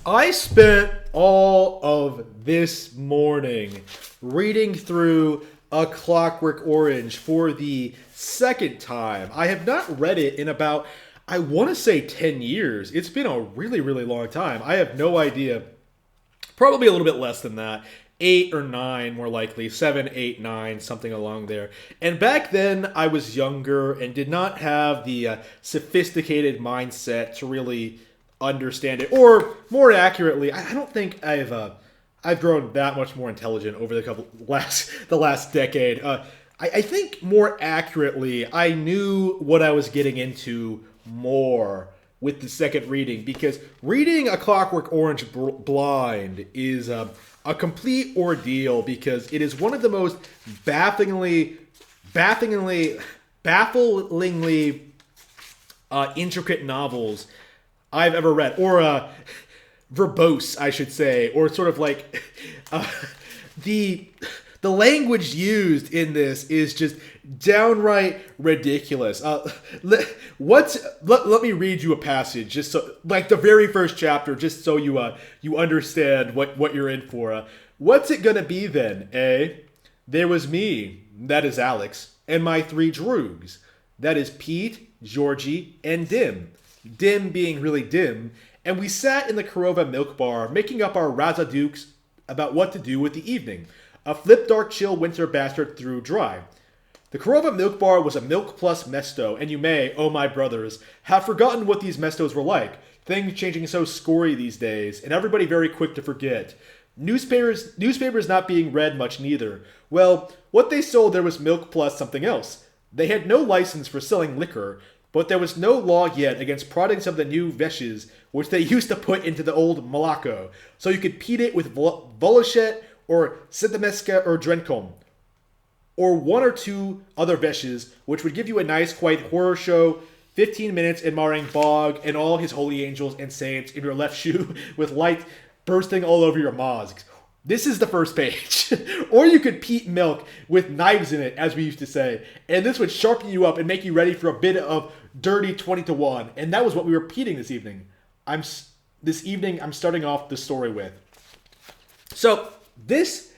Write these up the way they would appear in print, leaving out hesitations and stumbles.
I spent all of this morning reading through A Clockwork Orange for the second time. I have not read it in about, I want to say 10 years. It's been a really, really long time. I have no idea. Probably a little bit less than that. 8 or 9, more likely. 7, 8, 9, something along there. And back then, I was younger and did not have the sophisticated mindset to really understand it. Or more accurately, I don't think I've grown that much more intelligent over the last decade. I think more accurately, I knew what I was getting into more with the second reading, because reading A Clockwork Orange blind is a complete ordeal, because it is one of the most bafflingly intricate novels I've ever read, or verbose, I should say, or sort of like the language used in this is just downright ridiculous. Let me read you a passage, just so, like the very first chapter, just so you understand what you're in for. What's it gonna be then, eh? There was me, that is Alex, and my 3 droogs, that is Pete, Georgie, and Dim. Dim being really dim, and we sat in the Korova milk bar, making up our razadukes about what to do with the evening. A flip dark chill winter bastard through dry. The Korova milk bar was a milk plus mesto, and you may, oh my brothers, have forgotten what these mestos were like. Things changing so scory these days, and everybody very quick to forget. Newspapers not being read much neither. Well, what they sold there was milk plus something else. They had no license for selling liquor, but there was no law yet against prodding some of the new veshes which they used to put into the old Malacco, so you could peat it with Volochet or Sintemeska or Drenkom, or 1 or 2 other veshes, which would give you a nice, quiet horror show, 15 minutes in Marang Bog, and all his holy angels and saints in your left shoe, with light bursting all over your mosques. This is the first page. Or you could peat milk with knives in it, as we used to say, and this would sharpen you up and make you ready for a bit of dirty 20 to 1, and that was what we were peating this evening. I'm starting off the story with. So, this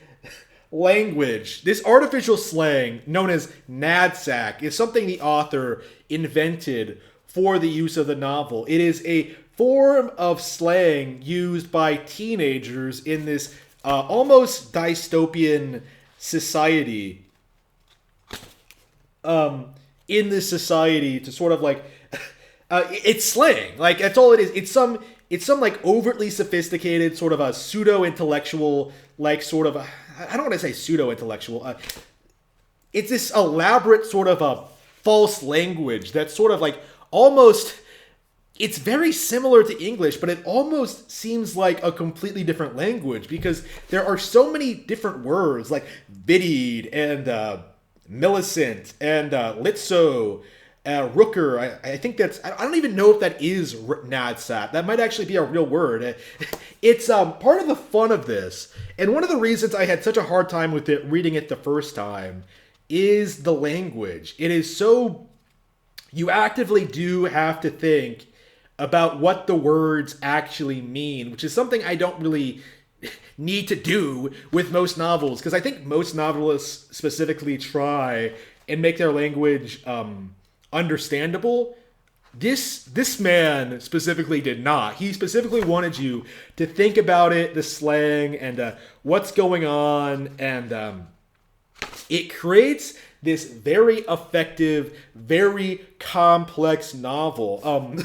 language, this artificial slang known as NADSAC, is something the author invented for the use of the novel. It is a form of slang used by teenagers in this almost dystopian society. In this society to sort of like, it's slang. Like, that's all it is. It's some like overtly sophisticated sort of a pseudo-intellectual, like sort of, I don't want to say pseudo-intellectual. It's this elaborate sort of a false language that's sort of like almost, it's very similar to English, but it almost seems like a completely different language, because there are so many different words like biddied and Millicent and Litso, Rooker. I think that's, I don't even know if that is Nadsat. That might actually be a real word. It's part of the fun of this, and one of the reasons I had such a hard time with it reading it the first time is the language. It is so, you actively do have to think about what the words actually mean, which is something I don't really need to do with most novels, because I think most novelists specifically try and make their language understandable. This man specifically did not. He specifically wanted you to think about it, the slang, and what's going on, and it creates this very effective, very complex novel.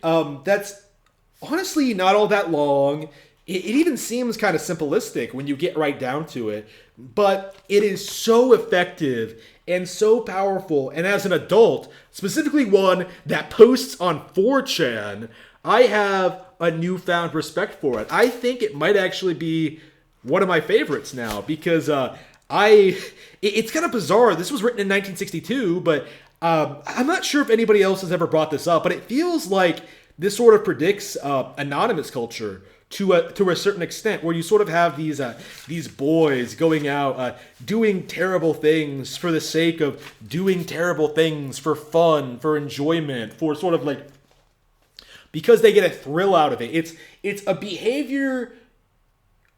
That's honestly not all that long. It even seems kind of simplistic when you get right down to it, but it is so effective and so powerful. And as an adult, specifically one that posts on 4chan, I have a newfound respect for it. I think it might actually be one of my favorites now, because it's kind of bizarre. This was written in 1962, but I'm not sure if anybody else has ever brought this up, but it feels like this sort of predicts anonymous culture to a certain extent, where you sort of have these boys going out doing terrible things for the sake of doing terrible things, for fun, for enjoyment, for sort of like because they get a thrill out of it. It's a behavior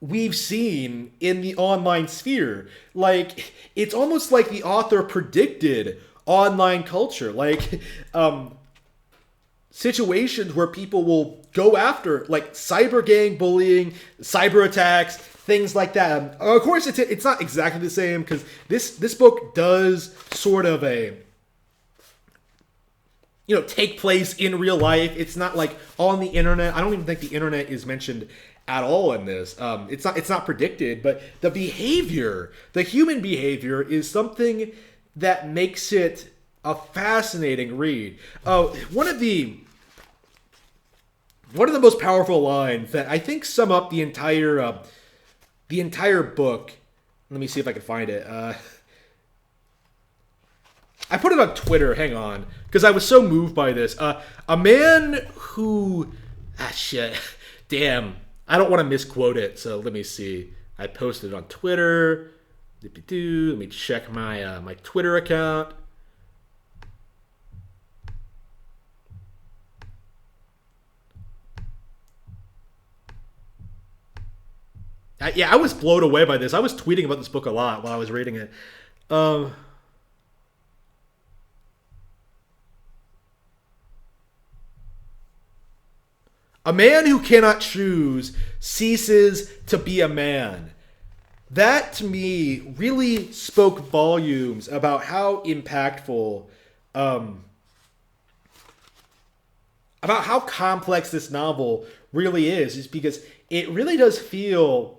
we've seen in the online sphere. Like, it's almost like the author predicted online culture. Like, situations where people will go after, like, cyber gang bullying, cyber attacks, things like that. Of course, it's not exactly the same, because this book does sort of take place in real life. It's not like on the internet. I don't even think the internet is mentioned at all in this. It's not predicted, but the human behavior is something that makes it a fascinating read. One of the most powerful lines that I think sum up the entire book. Let me see if I can find it. I put it on Twitter. Hang on, because I was so moved by this. A man who shit, damn. I don't want to misquote it, so let me see. I posted it on Twitter. Let me check my my Twitter account. I was blown away by this. I was tweeting about this book a lot while I was reading it. A man who cannot choose ceases to be a man. That, to me, really spoke volumes about how impactful, about how complex this novel really is because it really does feel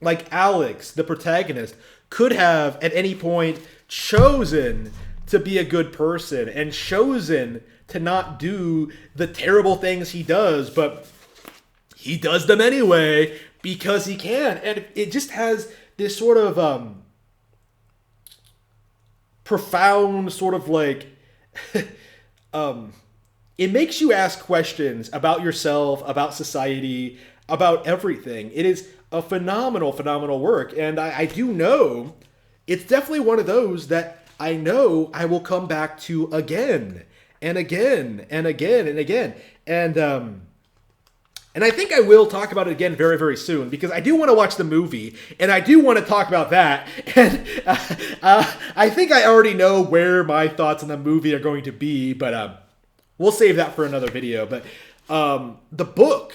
like Alex, the protagonist, could have at any point chosen to be a good person and chosen to not do the terrible things he does, but he does them anyway because he can. And it just has this sort of profound sort of like it makes you ask questions about yourself, about society, about everything. It is a phenomenal work, and I do know it's definitely one of those that I know I will come back to again and again and again and again. And I think I will talk about it again very, very soon because I do want to watch the movie and I do want to talk about that. And I think I already know where my thoughts on the movie are going to be, but we'll save that for another video. But the book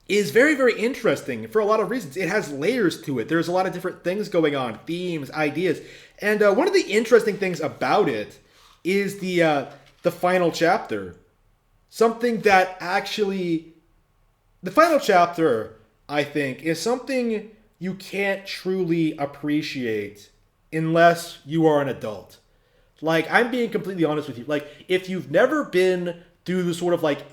is very, very interesting for a lot of reasons. It has layers to it. There's a lot of different things going on, themes, ideas. And one of the interesting things about it is the final chapter. Something that actually... The final chapter, I think, is something you can't truly appreciate unless you are an adult. Like, I'm being completely honest with you. Like, if you've never been through the sort of, like,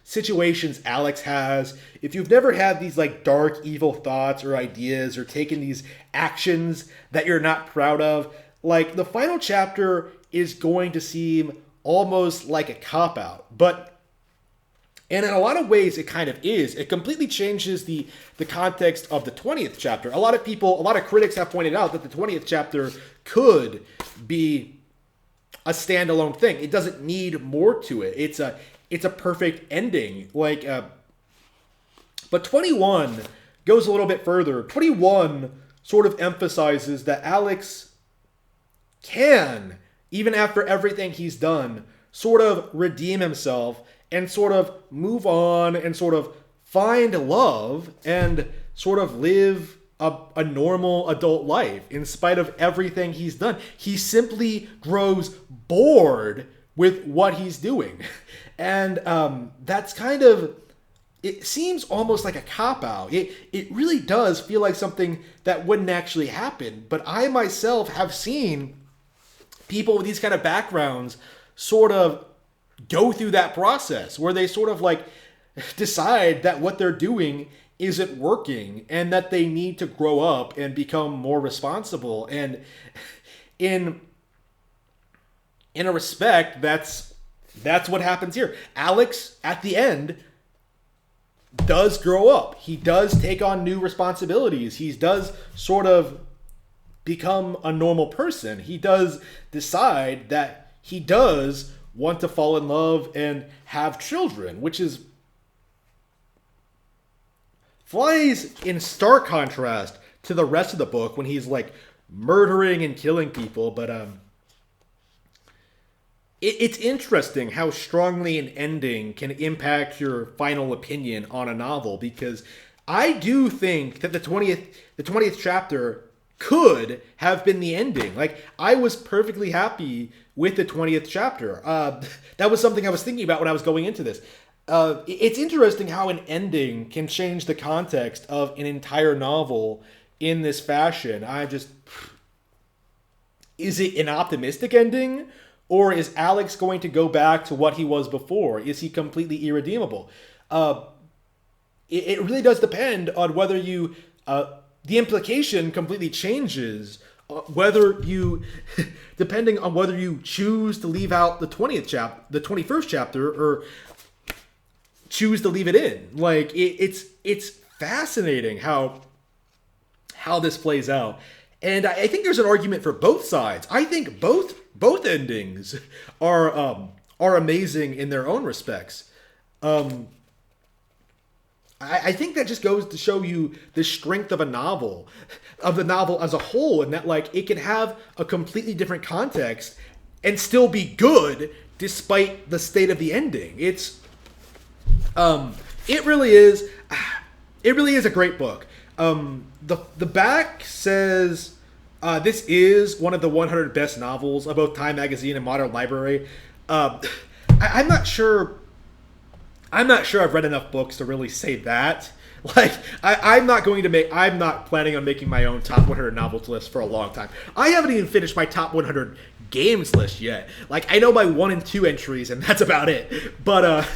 situations Alex has, if you've never had these, like, dark, evil thoughts or ideas or taken these actions that you're not proud of, like, the final chapter is going to seem almost like a cop-out. And in a lot of ways, it kind of is. It completely changes the context of the 20th chapter. A lot of critics have pointed out that the 20th chapter could be a standalone thing. It doesn't need more to it. It's a perfect ending. Like, but 21 goes a little bit further. 21 sort of emphasizes that Alex can, even after everything he's done, sort of redeem himself and sort of move on and sort of find love and sort of live a normal adult life in spite of everything he's done. He simply grows bored with what he's doing. And that's kind of... It seems almost like a cop-out. It really does feel like something that wouldn't actually happen. But I myself have seen people with these kind of backgrounds sort of go through that process where they sort of like decide that what they're doing isn't working and that they need to grow up and become more responsible. And in a respect, that's what happens here. Alex, at the end, does grow up. He does take on new responsibilities. He does sort of become a normal person. He does decide that he does want to fall in love and have children, which is flies in stark contrast to the rest of the book when he's like murdering and killing people. But it's interesting how strongly an ending can impact your final opinion on a novel, because I do think that the 20th chapter could have been the ending. Like, I was perfectly happy with the 20th chapter. That was something I was thinking about when I was going into this. It's interesting how an ending can change the context of an entire novel in this fashion. Is it an optimistic ending? Or is Alex going to go back to what he was before? Is he completely irredeemable? It really does depend on whether you... the implication completely changes depending on whether you choose to leave out the 21st chapter, or choose to leave it in. Like, it's fascinating how this plays out. And I think there's an argument for both sides. I think both endings are amazing in their own respects. I think that just goes to show you the strength of the novel as a whole, and that, like, it can have a completely different context and still be good despite the state of the ending. It really is a great book. The back says this is one of the 100 best novels of both Time Magazine and Modern Library. I'm not sure I've read enough books to really say that. Like, I'm not planning on making my own top 100 novels list for a long time. I haven't even finished my top 100 games list yet. Like, I know my 1 and 2 entries, and that's about it. But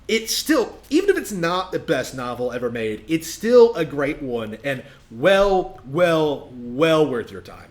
it's still, even if it's not the best novel ever made, it's still a great one, and well worth your time.